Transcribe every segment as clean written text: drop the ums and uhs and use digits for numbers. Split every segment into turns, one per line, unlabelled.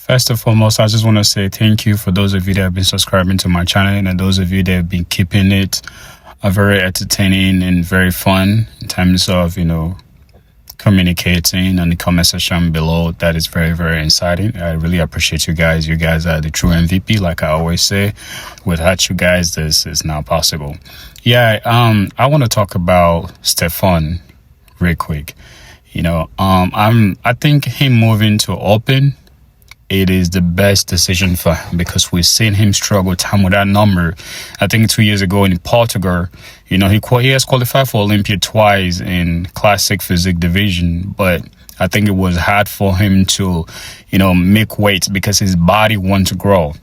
First and foremost, I just want to say thank you for those of you that have been subscribing to my channel and those of you that have been keeping it very entertaining and very fun in terms of, communicating on the comment section below. That is very, very exciting. I really appreciate you guys. You guys are the true MVP, like I always say. Without you guys, this is not possible. Yeah, I want to talk about Stephane real quick. I think him moving to open, it is the best decision for him because we've seen him struggle time with that number. I think 2 years ago in Portugal, he has qualified for Olympia twice in classic physique division, but I think it was hard for him to, make weight because his body wants to grow.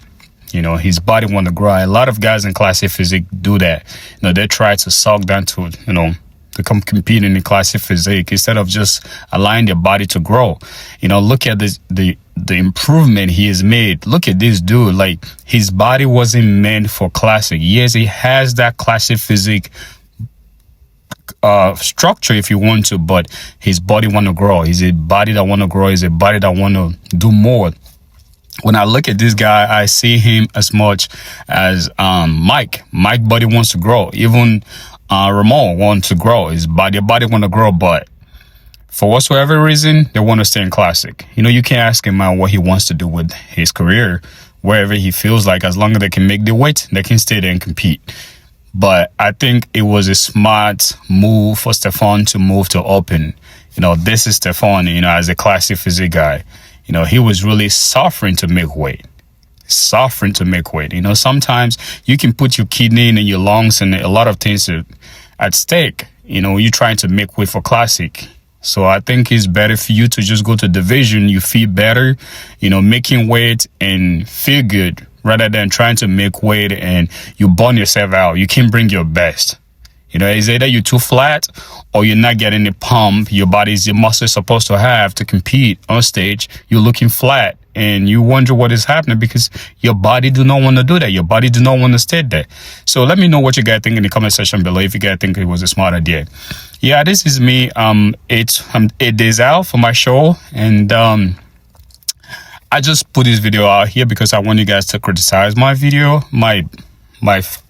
His body wants to grow. A lot of guys in classic physique do that. They try to suck down to, to come compete in the classic physique instead of just allowing their body to grow. Look at the improvement he has made. Look at this dude. Like, his body wasn't meant for classic. Yes, he has that classic physique structure if you want to, but his body want to grow. He's a body that want to grow. He's a body that want to do more. When I look at this guy, I see him as much as Mike. Mike body wants to grow. Even Ramon wants to grow. His body want to grow, but for whatsoever reason, they want to stay in classic. You can't ask him what he wants to do with his career, wherever he feels like. As long as they can make the weight, they can stay there and compete. But I think it was a smart move for Stephane to move to open. This is Stephane, as a classic physique guy. He was really suffering to make weight. Sometimes you can put your kidney and your lungs and a lot of things at stake. You're trying to make weight for classic. So I think it's better for you to just go to division. You feel better, making weight and feel good rather than trying to make weight and you burn yourself out. You can bring your best. It's either you're too flat or you're not getting the pump your muscle is supposed to have to compete on stage. You're looking flat and you wonder what is happening because your body do not want to do that. Your body do not want to stay there. So let me know what you guys think in the comment section below if you guys think it was a smart idea. Yeah, this is me. It's 8 days out for my show, and I just put this video out here because I want you guys to criticize my video, my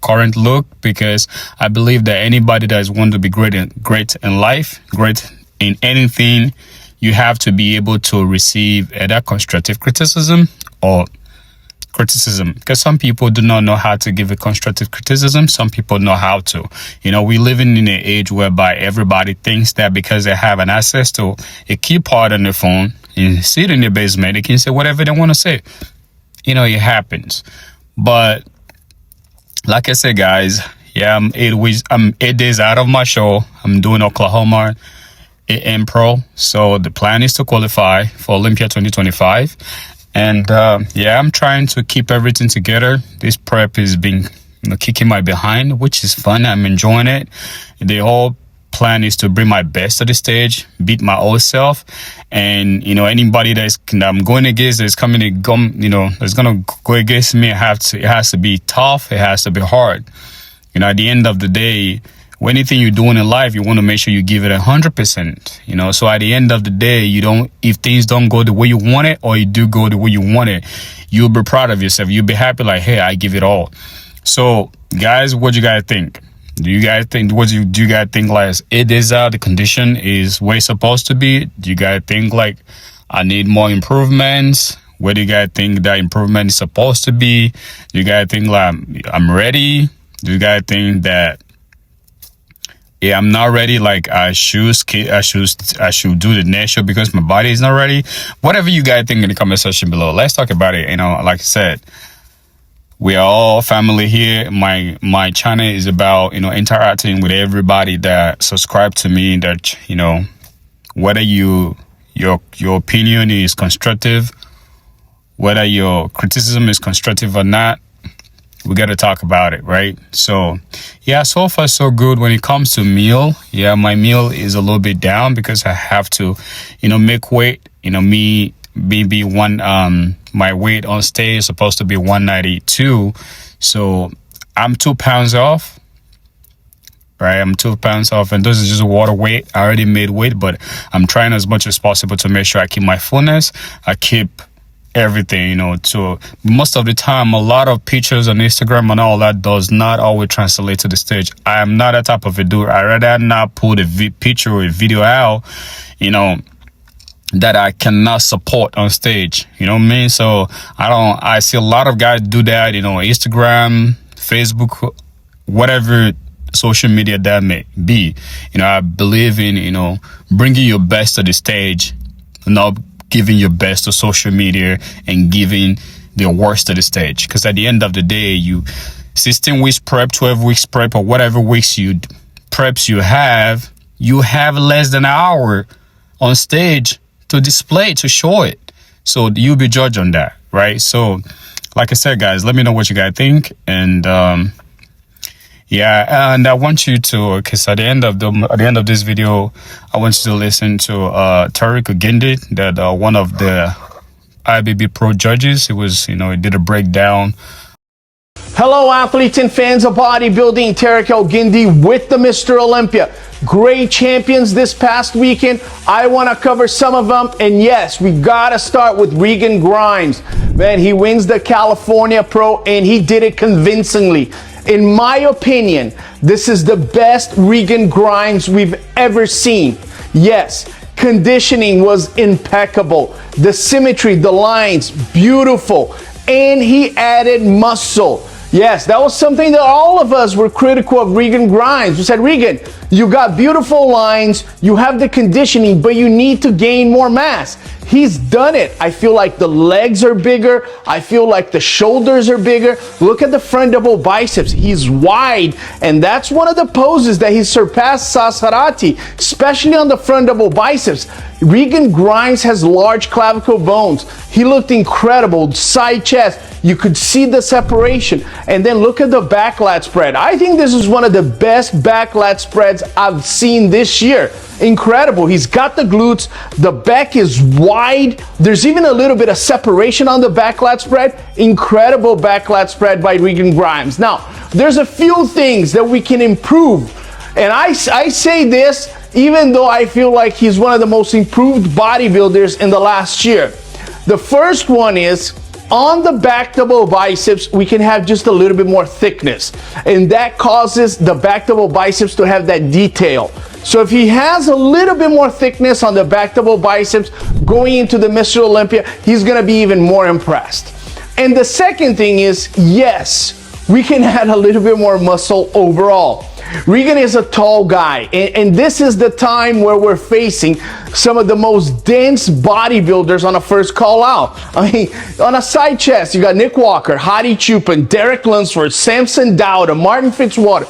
current look, because I believe that anybody that wants to be great in life, great in anything, you have to be able to receive either constructive criticism or criticism, because some people do not know how to give a constructive criticism. Some people know how to. We living in an age whereby everybody thinks that because they have an access to a keypad on their phone and sit in their basement, they can say whatever they want to say. It happens. But like I said, guys, yeah, I'm 8 days out of my show. I'm doing Oklahoma Ifbbpro. So the plan is to qualify for Olympia 2025. And I'm trying to keep everything together. This prep is being kicking my behind, which is fun. I'm enjoying it. The whole plan is to bring my best to the stage, beat my old self. And, anybody that I'm going against that's coming to that's going to go against me, it has to be tough. It has to be hard. At the end of the day, anything you're doing in life, you want to make sure you give it 100%, so at the end of the day, if things don't go the way you want it, or you do go the way you want it, you'll be proud of yourself. You'll be happy, like, hey, I give it all. So guys, what do you guys think? Do you guys think like 8 days out, the condition is where it's supposed to be? Do you guys think like I need more improvements? Where do you guys think that improvement is supposed to be? Do you guys think like I'm ready? Do you guys think that I'm not ready, like I should do the next show because my body is not ready? Whatever you guys think in the comment section below, let's talk about it. Like I said, we are all family here. My channel is about interacting with everybody that subscribe to me, that whether your opinion is constructive, whether your criticism is constructive or not, we got to talk about it, right? So yeah, so far so good when it comes to meal. Yeah, my meal is a little bit down because I have to make weight. Maybe my weight on stage is supposed to be 192, so I'm 2 pounds off, right? I'm 2 pounds off, and this is just water weight. I already made weight, but I'm trying as much as possible to make sure I keep my fullness. I keep everything, you know. So most of the time, a lot of pictures on Instagram and all that does not always translate to the stage. I am not that type of a dude. I rather not put a picture or a video out, you know, that I cannot support on stage. You know what I mean? So I see a lot of guys do that, you know, Instagram, Facebook, whatever social media that may be. You know, I believe in, you know, bringing your best to the stage, not giving your best to social media and giving the worst to the stage. Because at the end of the day, you 16 weeks prep, 12 weeks prep, or whatever weeks preps you have less than an hour on stage to display, to show it. So you'll be judged on that, right? So like I said, guys, let me know what you guys think. And yeah, and I want you to, because at the end of this video, I want you to listen to Terrick Ifbbpro, that one of the IFBB judges. It was, you know, he did a breakdown.
Hello, athletes and fans of bodybuilding. Terrick Ifbbpro with the Mr. Olympia. Great champions this past weekend. I want to cover some of them. And yes, we got to start with Regan Grimes. Man, he wins the California Pro, and he did it convincingly. In my opinion, this is the best Regan Grimes we've ever seen. Yes, conditioning was impeccable. The symmetry, the lines, beautiful. And he added muscle. Yes, that was something that all of us were critical of Regan Grimes. We said, Regan, you got beautiful lines, you have the conditioning, but you need to gain more mass. He's done it. I feel like the legs are bigger. I feel like the shoulders are bigger. Look at the front double biceps. He's wide, and that's one of the poses that he surpassed Sasarati, especially on the front double biceps. Regan Grimes has large clavicle bones. He looked incredible. Side chest, you could see the separation. And then look at the back lat spread. I think this is one of the best back lat spreads I've seen this year. Incredible. He's got the glutes. The back is wide. There's even a little bit of separation on the back lat spread. Incredible back lat spread by Regan Grimes. Now, there's a few things that we can improve. And I say this even though I feel like he's one of the most improved bodybuilders in the last year. The first one is, on the back double biceps, we can have just a little bit more thickness, and that causes the back double biceps to have that detail. So if he has a little bit more thickness on the back double biceps going into the Mr. Olympia, he's gonna be even more impressed. And the second thing is, yes, we can add a little bit more muscle overall. Regan is a tall guy, and this is the time where we're facing some of the most dense bodybuilders on a first call out. I mean, on a side chest, you got Nick Walker, Hadi Chupin, Derek Lunsford, Samson Dowda, Martin Fitzwater.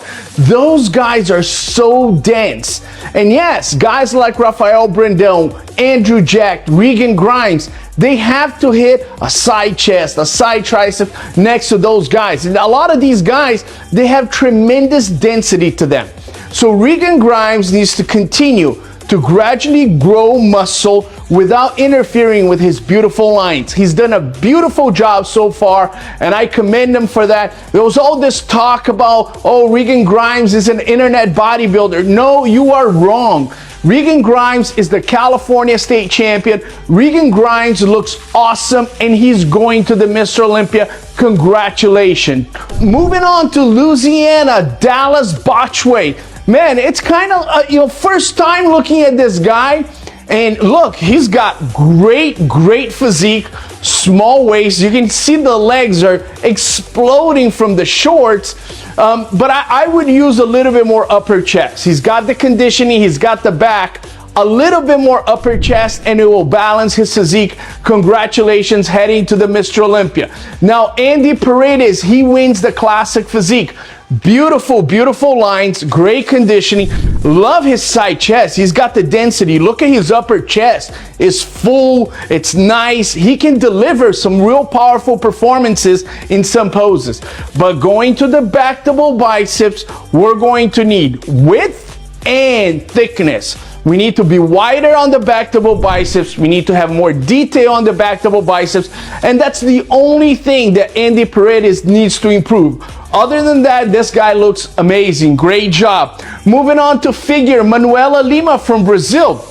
Those guys are so dense. And yes, guys like Rafael Brandão, Andrew Jack, Regan Grimes, they have to hit a side chest, a side tricep next to those guys. And a lot of these guys, they have tremendous density to them. So Regan Grimes needs to continue to gradually grow muscle without interfering with his beautiful lines. He's done a beautiful job so far, and I commend him for that. There was all this talk about, oh, Regan Grimes is an internet bodybuilder. No, you are wrong. Regan Grimes is the California state champion. Regan Grimes looks awesome, and he's going to the Mr. Olympia. Congratulations. Moving on to Louisiana, Dallas Botchway. Man, it's kind of, first time looking at this guy. And look, he's got great physique, small waist. You can see the legs are exploding from the shorts. But I would use a little bit more upper chest. He's got the conditioning, he's got the back, a little bit more upper chest, and it will balance his physique. Congratulations, heading to the Mr. Olympia. Now, Andy Paredes, he wins the classic physique. Beautiful lines, great conditioning. Love his side chest. He's got the density. Look at his upper chest. It's full, it's nice. He can deliver some real powerful performances in some poses. But going to the back double biceps, we're going to need width and thickness. We need to be wider on the back double biceps. We need to have more detail on the back double biceps. And that's the only thing that Andy Paredes needs to improve. Other than that, this guy looks amazing. Great job. Moving on to figure, Manuela Lima from Brazil.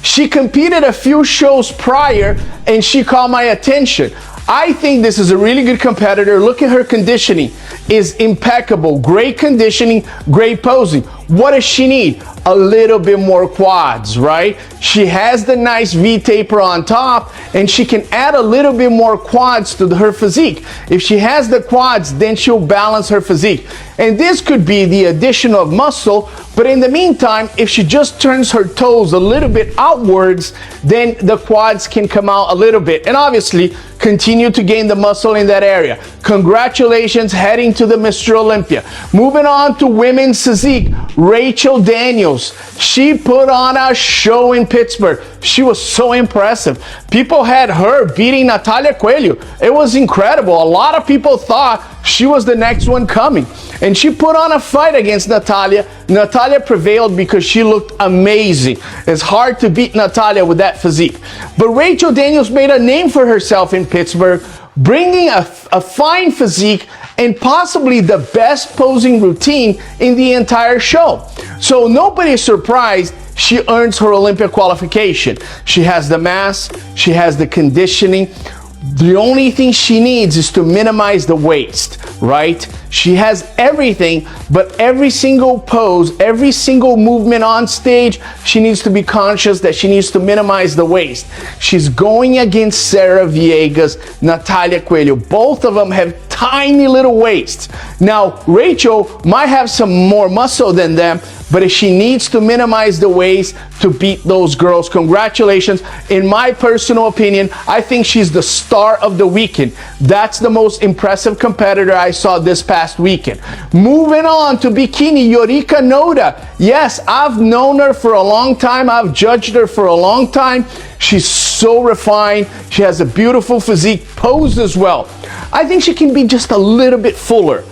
She competed a few shows prior and she caught my attention. I think this is a really good competitor. Look at her conditioning. Is impeccable. Great conditioning, great posing. What does she need? A little bit more quads, right? She has the nice V taper on top and she can add a little bit more quads to her physique. If she has the quads, then she'll balance her physique. And this could be the addition of muscle, but in the meantime, if she just turns her toes a little bit outwards, then the quads can come out a little bit. And obviously, continue to gain the muscle in that area. Congratulations, heading to the Mr. Olympia. Moving on to women's physique, Rachel Daniels. She put on a show in Pittsburgh. She was so impressive. People had her beating Natalia Coelho. It was incredible. A lot of people thought she was the next one coming. And she put on a fight against Natalia. Natalia prevailed because she looked amazing. It's hard to beat Natalia with that physique. But Rachel Daniels made a name for herself in Pittsburgh, bringing a fine physique and possibly the best posing routine in the entire show. So nobody's surprised she earns her Olympia qualification. She has the mass, she has the conditioning. The only thing she needs is to minimize the waist, right? She has everything, but every single pose, every single movement on stage, she needs to be conscious that she needs to minimize the waist. She's going against Sarah Viegas, Natalia Coelho. Both of them have tiny little waists. Now, Rachel might have some more muscle than them, but if she needs to minimize the waist to beat those girls, congratulations. In my personal opinion, I think she's the star of the weekend. That's the most impressive competitor I saw this past weekend. Moving on to bikini, Yorika Noda. Yes, I've known her for a long time. I've judged her for a long time. She's so refined. She has a beautiful physique, posed as well. I think she can be just a little bit fuller.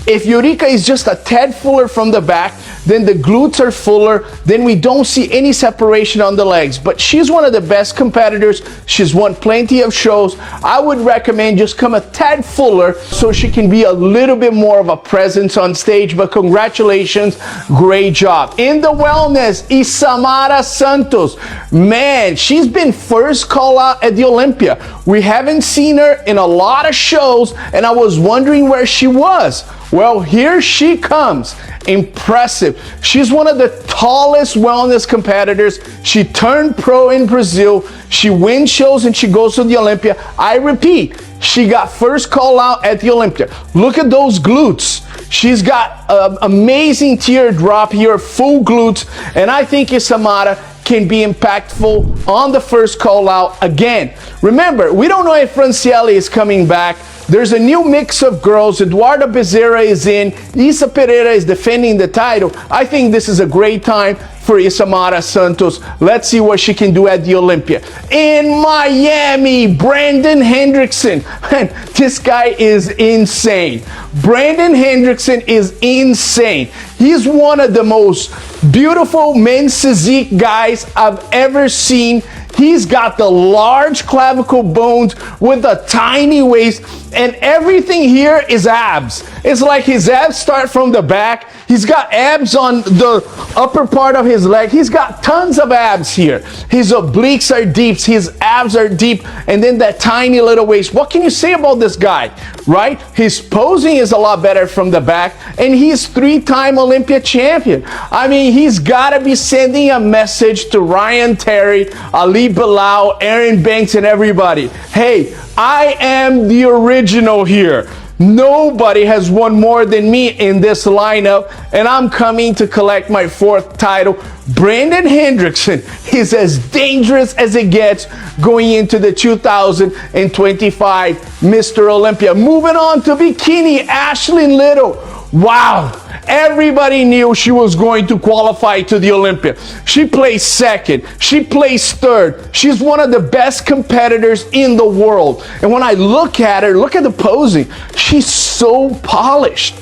If Yorika is just a tad fuller from the back, then the glutes are fuller, then we don't see any separation on the legs. But she's one of the best competitors. She's won plenty of shows. I would recommend just come a tad fuller so she can be a little bit more of a presence on stage. But congratulations, great job. In the wellness, Isamara Santos. Man, she's been first call out at the Olympia. We haven't seen her in a lot of shows, and I was wondering where she was. Well, here she comes. Impressive. She's one of the tallest wellness competitors. She turned pro in Brazil. She wins shows and she goes to the Olympia. I repeat, she got first call out at the Olympia. Look at those glutes. She's got an amazing teardrop here, full glutes, and I think Isamara can be impactful on the first call out again. Remember, we don't know if Franciele is coming back. There's a new mix of girls. Eduarda Bezerra is in. Isa Pereira is defending the title. I think this is a great time for Isamara Santos. Let's see what she can do at the Olympia. In Miami, Brandon Hendrickson. Man, this guy is insane. Brandon Hendrickson is insane. He's one of the most beautiful men's physique guys I've ever seen. He's got the large clavicle bones with a tiny waist, and everything here is abs. It's like his abs start from the back. He's got abs on the upper part of his leg. He's got tons of abs here. His obliques are deep, his abs are deep, and then that tiny little waist. What can you say about this guy, right? His posing is a lot better from the back, and he's three-time Olympia champion. I mean, he's got to be sending a message to Ryan Terry, Ali Bilal, Aaron Banks, and everybody. Hey, I am the original here. Nobody has won more than me in this lineup, and I'm coming to collect my fourth title. Brandon Hendrickson is as dangerous as it gets going into the 2025 Mr. Olympia. Moving on to bikini, Ashlyn Little. Wow. Everybody knew she was going to qualify to the Olympia. She placed second. She placed third. She's one of the best competitors in the world. And when I look at her, look at the posing. She's so polished.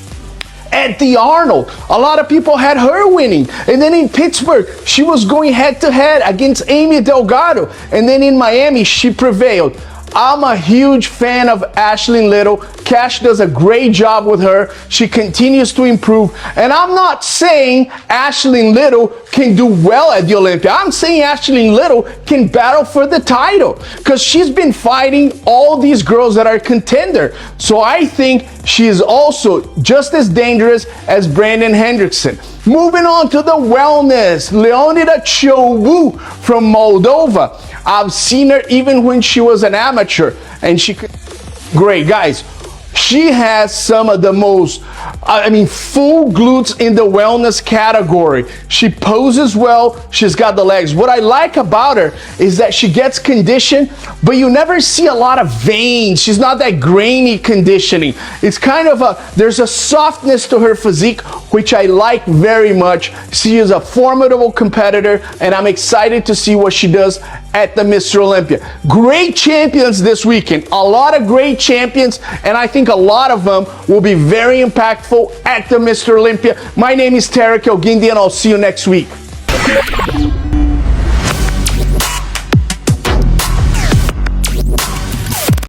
At the Arnold, a lot of people had her winning. And then in Pittsburgh, she was going head-to-head against Amy Delgado. And then in Miami, she prevailed. I'm a huge fan of Ashlyn Little. Cash does a great job with her. She continues to improve. And I'm not saying Ashlyn Little can do well at the Olympia. I'm saying Ashlyn Little can battle for the title because she's been fighting all these girls that are contender. So I think she is also just as dangerous as Brandon Hendrickson. Moving on to the wellness, Leonida Chowu from Moldova. I've seen her even when she was an amateur, and she could. Great, guys. She has some of the most, full glutes in the wellness category. She poses well. She's got the legs. What I like about her is that she gets conditioned, but you never see a lot of veins. She's not that grainy conditioning. It's kind of there's a softness to her physique, which I like very much. She is a formidable competitor, and I'm excited to see what she does at the Mr. Olympia. Great champions this weekend. A lot of great champions, and I think a lot of them will be very impactful at the Mr. Olympia. My name is Terrick Ifbbpro, and I'll see you next week.